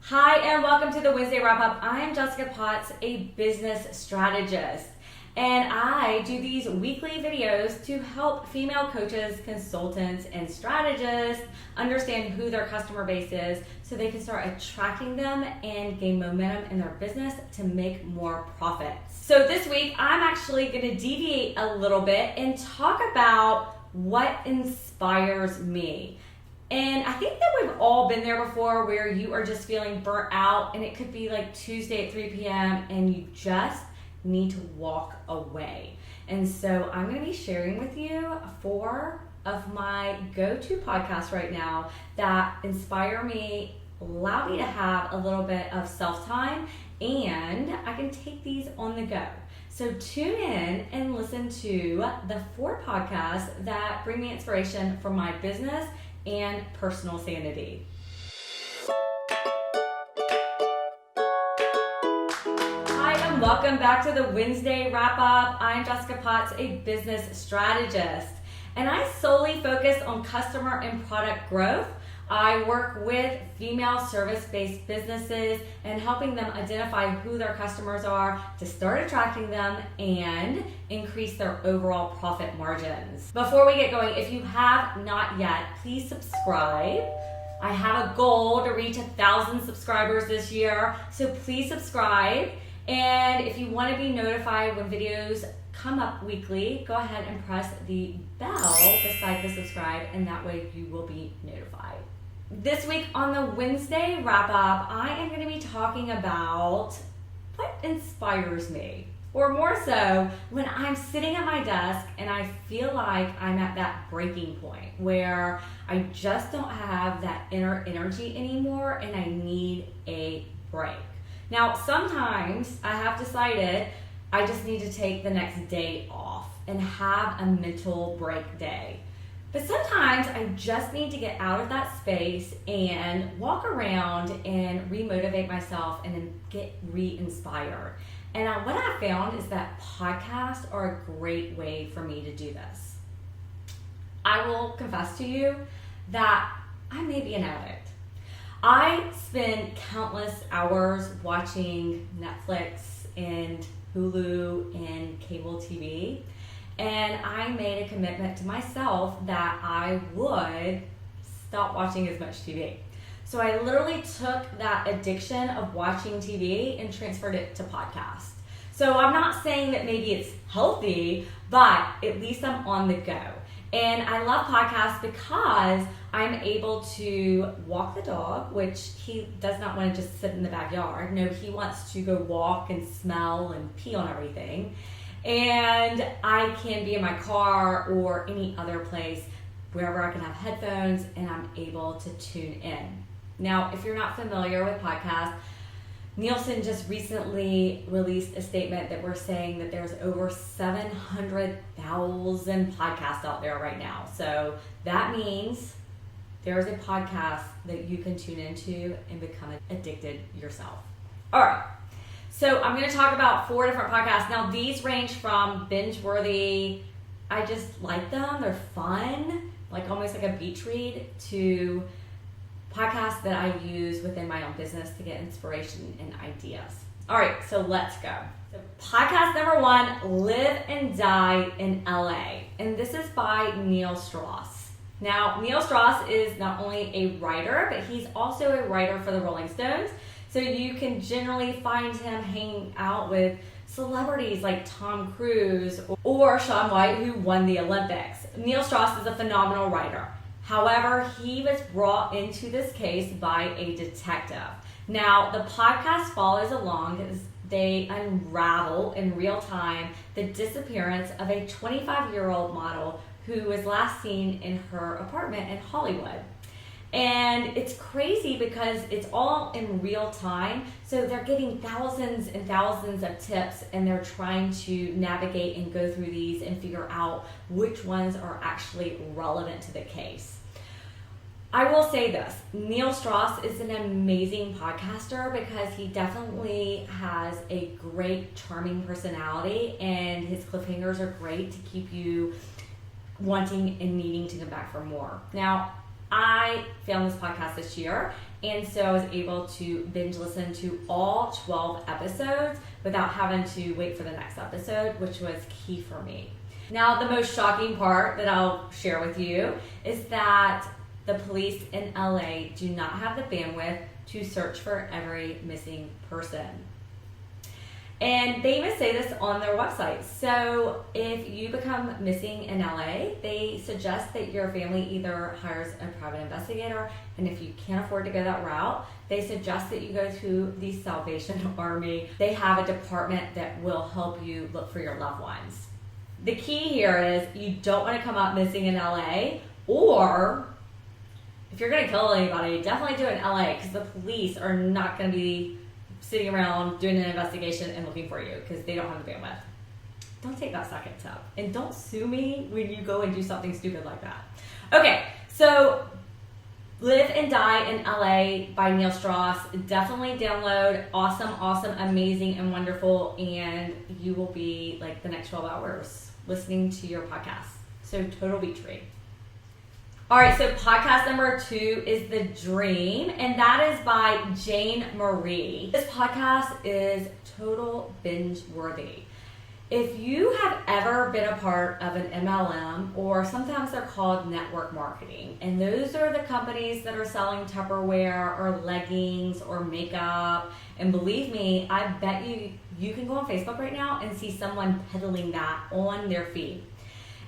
Hi, and welcome to the Wednesday Wrap-Up. I am Jessica Potts, a business strategist, and I do these weekly videos to help female coaches, consultants, and strategists understand who their customer base is so they can start attracting them and gain momentum in their business to make more profits. So this week, I'm actually going to deviate a little bit and talk about what inspires me. And I think that we've all been there before where you are just feeling burnt out and it could be like Tuesday at 3 p.m. and you just need to walk away. And so I'm going to be sharing with you 4 of my go-to podcasts right now that inspire me, allow me to have a little bit of self-time, and I can take these on the go. So tune in and listen to the 4 podcasts that bring me inspiration for my business and personal sanity. Hi, and welcome back to the Wednesday Wrap-Up. I'm Jessica Potts, a business strategist, and I solely focus on customer and product growth. I work with female service-based businesses and helping them identify who their customers are to start attracting them and increase their overall profit margins. Before we get going, if you have not yet, please subscribe. I have a goal to reach 1,000 subscribers this year, so please subscribe. And if you want to be notified when videos come up weekly, go ahead and press the bell beside the subscribe, and that way you will be notified. This week on the Wednesday Wrap-Up, I am going to be talking about what inspires me. Or more so, when I'm sitting at my desk and I feel like I'm at that breaking point where I just don't have that inner energy anymore and I need a break. Now, sometimes I have decided I just need to take the next day off and have a mental break day. But sometimes I just need to get out of that space and walk around and re-motivate myself and then get re-inspired. And what I found is that podcasts are a great way for me to do this. I will confess to you that I may be an addict. I spend countless hours watching Netflix and Hulu and cable TV. And I made a commitment to myself that I would stop watching as much TV. So I literally took that addiction of watching TV and transferred it to podcasts. So I'm not saying that maybe it's healthy, but at least I'm on the go. And I love podcasts because I'm able to walk the dog, which he does not want to just sit in the backyard. No, he wants to go walk and smell and pee on everything. And I can be in my car or any other place wherever I can have headphones and I'm able to tune in. Now, if you're not familiar with podcasts, Nielsen just recently released a statement that we're saying that there's over 700,000 podcasts out there right now. So that means there's a podcast that you can tune into and become addicted yourself. All right. So I'm going to talk about 4 different podcasts. Now these range from binge-worthy, I just like them, they're fun, like almost like a beach read, to podcasts that I use within my own business to get inspiration and ideas. All right, so let's go. So podcast number 1, Live and Die in LA. And this is by Neil Strauss. Now, Neil Strauss is not only a writer, but he's also a writer for the Rolling Stones. So you can generally find him hanging out with celebrities like Tom Cruise or Shaun White, who won the Olympics. Neil Strauss is a phenomenal writer. However, he was brought into this case by a detective. Now, the podcast follows along as they unravel in real time the disappearance of a 25-year-old model who was last seen in her apartment in Hollywood. And it's crazy because it's all in real time. So they're getting thousands and thousands of tips and they're trying to navigate and go through these and figure out which ones are actually relevant to the case. I will say this, Neil Strauss is an amazing podcaster because he definitely has a great, charming personality and his cliffhangers are great to keep you wanting and needing to come back for more. Now, I filmed this podcast this year, and so I was able to binge listen to all 12 episodes without having to wait for the next episode, which was key for me. Now, the most shocking part that I'll share with you is that the police in LA do not have the bandwidth to search for every missing person. And they even say this on their website. So if you become missing in LA, they suggest that your family either hires a private investigator, and if you can't afford to go that route, they suggest that you go to the Salvation Army. They have a department that will help you look for your loved ones. The key here is you don't want to come up missing in LA, or if you're going to kill anybody, definitely do it in LA, because the police are not going to be sitting around doing an investigation and looking for you because they don't have the bandwidth. Don't take that second step. And don't sue me when you go and do something stupid like that. Okay, so Live and Die in LA by Neil Strauss. Definitely download. Awesome, amazing, and wonderful. And you will be like the next 12 hours listening to your podcast. So total beach read. All right, so podcast number 2 is The Dream, and that is by Jane Marie. This podcast is total binge worthy. If you have ever been a part of an MLM, or sometimes they're called network marketing, and those are the companies that are selling Tupperware or leggings or makeup, and believe me, I bet you can go on Facebook right now and see someone peddling that on their feed.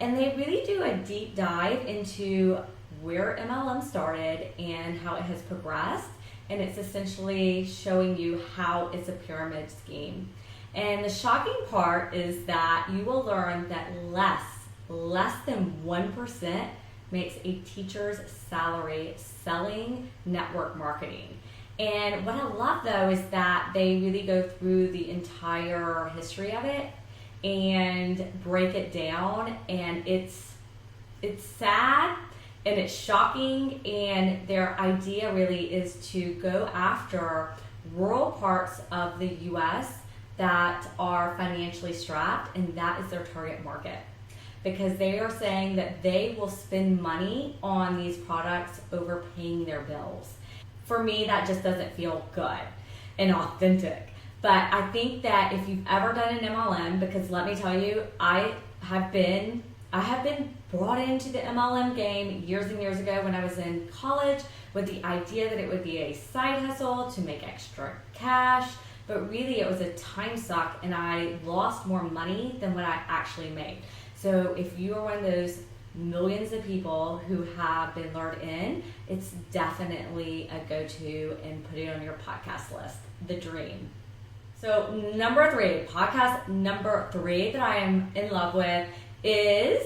And they really do a deep dive into where MLM started and how it has progressed. And it's essentially showing you how it's a pyramid scheme. And the shocking part is that you will learn that less than 1% makes a teacher's salary selling network marketing. And what I love though is that they really go through the entire history of it and break it down, and it's sad and it's shocking, and their idea really is to go after rural parts of the US that are financially strapped, and that is their target market, because they are saying that they will spend money on these products over paying their bills. For me, that just doesn't feel good and authentic. But I think that if you've ever done an MLM, because let me tell you, I have been brought into the MLM game years and years ago when I was in college with the idea that it would be a side hustle to make extra cash, but really it was a time suck, and I lost more money than what I actually made. So if you are one of those millions of people who have been lured in, it's definitely a go-to, and put it on your podcast list, The Dream. So podcast number 3 that I am in love with is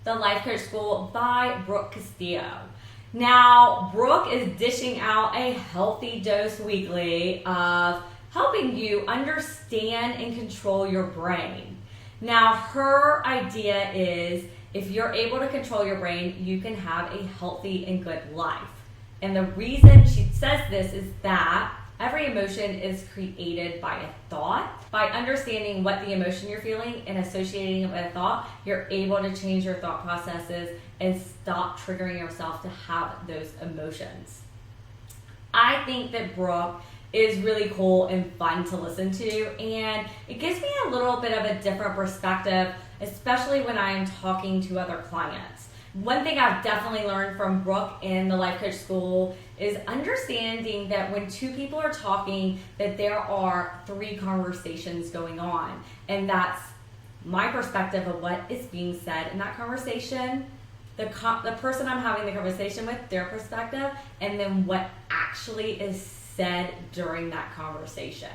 The Life Coach School by Brooke Castillo. Now, Brooke is dishing out a healthy dose weekly of helping you understand and control your brain. Now, her idea is if you're able to control your brain, you can have a healthy and good life. And the reason she says this is that every emotion is created by a thought. By understanding what the emotion you're feeling and associating it with a thought, you're able to change your thought processes and stop triggering yourself to have those emotions. I think that Brooke is really cool and fun to listen to, and it gives me a little bit of a different perspective, especially when I am talking to other clients. One thing I've definitely learned from Brooke in the Life Coach School is understanding that when 2 people are talking, that there are 3 conversations going on. And that's my perspective of what is being said in that conversation, the person I'm having the conversation with, their perspective, and then what actually is said during that conversation.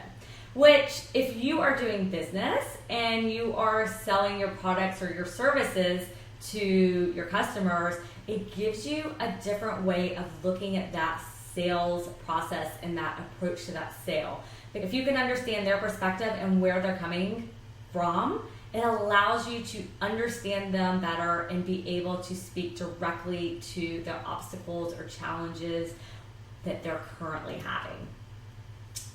Which, if you are doing business and you are selling your products or your services to your customers, it gives you a different way of looking at that sales process and that approach to that sale. Like, if you can understand their perspective and where they're coming from, it allows you to understand them better and be able to speak directly to their obstacles or challenges that they're currently having.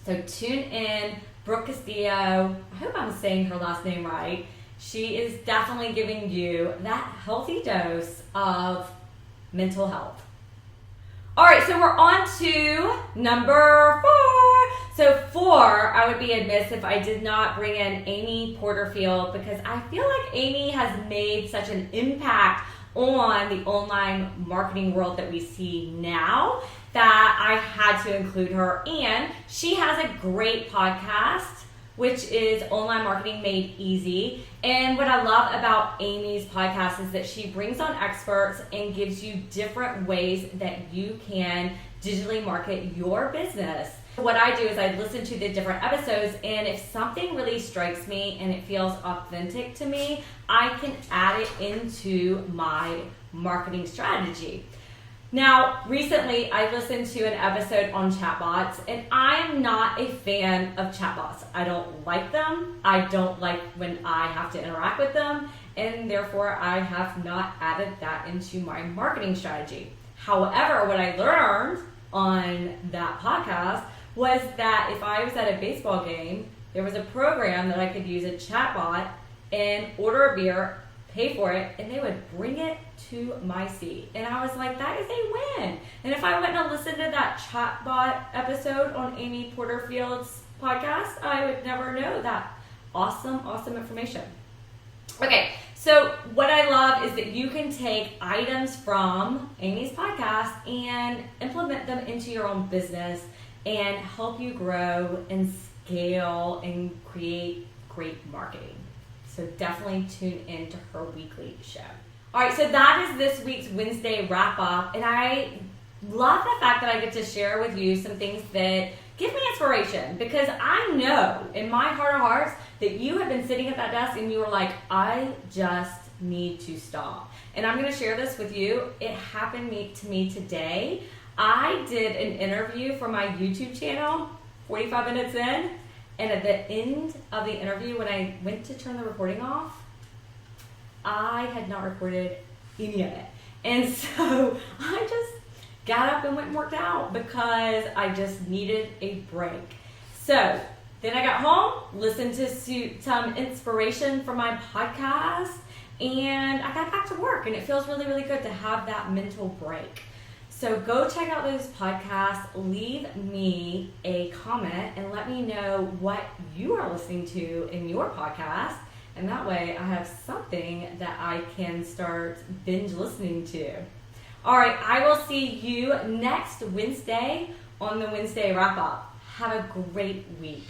So tune in, Brooke Castillo. I hope I'm saying her last name right. She is definitely giving you that healthy dose of mental health. All right, so we're on to number 4. So 4, I would be amiss if I did not bring in Amy Porterfield, because I feel like Amy has made such an impact on the online marketing world that we see now that I had to include her. And she has a great podcast, which is Online Marketing Made Easy. And what I love about Amy's podcast is that she brings on experts and gives you different ways that you can digitally market your business. What I do is I listen to the different episodes, and if something really strikes me and it feels authentic to me, I can add it into my marketing strategy. Now, recently I listened to an episode on chatbots, and I'm not a fan of chatbots. I don't like them. I don't like when I have to interact with them, and therefore I have not added that into my marketing strategy. However, what I learned on that podcast was that if I was at a baseball game, there was a program that I could use a chatbot and order a beer, pay for it, and they would bring it to my seat. And I was like, that is a win. And if I went and listened to that chatbot episode on Amy Porterfield's podcast, I would never know that awesome information. Okay, so what I love is that you can take items from Amy's podcast and implement them into your own business and help you grow and scale and create great marketing. So definitely tune into her weekly show. All right, so that is this week's Wednesday wrap up. And I love the fact that I get to share with you some things that give me inspiration, because I know in my heart of hearts that you have been sitting at that desk and you were like, I just need to stop. And I'm going to share this with you. It happened to me today. I did an interview for my YouTube channel 45 minutes in. And at the end of the interview, when I went to turn the recording off, I had not recorded any of it. And so I just got up and went and worked out because I just needed a break. So then I got home, listened to some inspiration from my podcast, and I got back to work. And it feels really, really good to have that mental break. So go check out those podcasts, leave me a comment, and let me know what you are listening to in your podcast. And that way I have something that I can start binge listening to. All right, I will see you next Wednesday on the Wednesday Wrap Up. Have a great week.